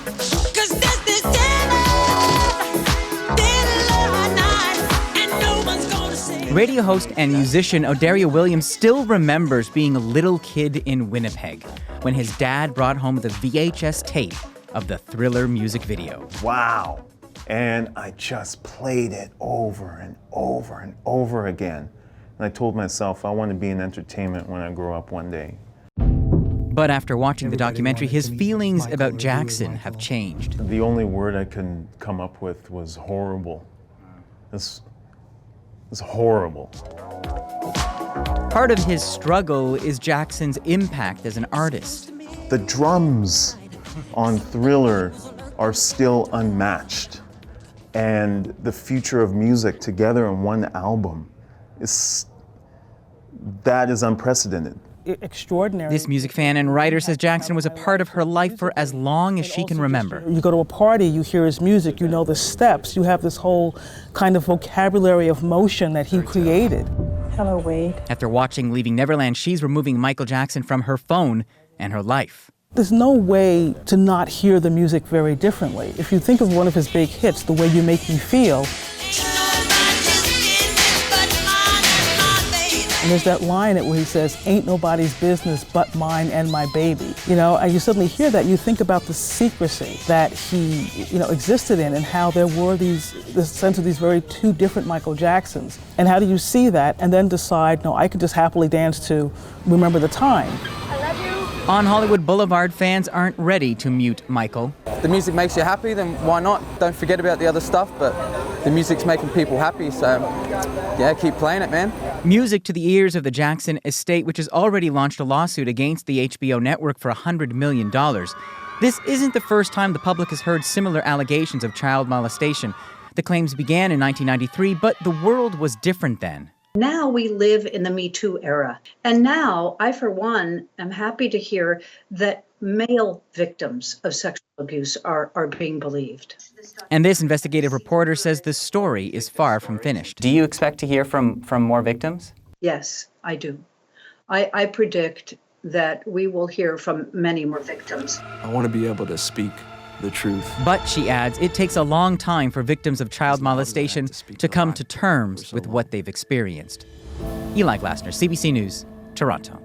'Cause there's this deadline night, and no one's gonna say. Radio host and musician Odaria Williams still remembers being a little kid in Winnipeg when his dad brought home the VHS tape of the Thriller music video. Wow. And I just played it over and over and over again. And I told myself I want to be in entertainment when I grow up one day. But after watching the documentary, his feelings about Jackson have changed. The only word I can come up with was horrible. It's horrible. Part of his struggle is Jackson's impact as an artist. The drums on Thriller are still unmatched. And the future of music together in one album is unprecedented. Extraordinary. This music fan and writer says Jackson was a part of her life for as long as she can remember. You go to a party, you hear his music, you know the steps, you have this whole kind of vocabulary of motion that he created. Hello, Wade. After watching Leaving Neverland, she's removing Michael Jackson from her phone and her life. There's no way to not hear the music very differently. If you think of one of his big hits, The Way You Make Me Feel, and there's that line where he says, "Ain't nobody's business but mine and my baby." You know, and you suddenly hear that, you think about the secrecy that he, existed in, and how there were this sense of these two different Michael Jacksons. And how do you see that and then decide, no, I could just happily dance to Remember the Time. On Hollywood Boulevard, fans aren't ready to mute Michael. If the music makes you happy, then why not? Don't forget about the other stuff, but the music's making people happy, so yeah, keep playing it, man. Music to the ears of the Jackson estate, which has already launched a lawsuit against the HBO network for $100 million. This isn't the first time the public has heard similar allegations of child molestation. The claims began in 1993, but the world was different then. Now we live in the Me Too era. And now I, for one, am happy to hear that male victims of sexual abuse are being believed. And this investigative reporter says the story is far from finished. Do you expect to hear from more victims? Yes, I do. I predict that we will hear from many more victims. I want to be able to speak the truth. But, she adds, it takes a long time for victims of child molestation to come to terms with what they've experienced. Eli Glasner, CBC News, Toronto.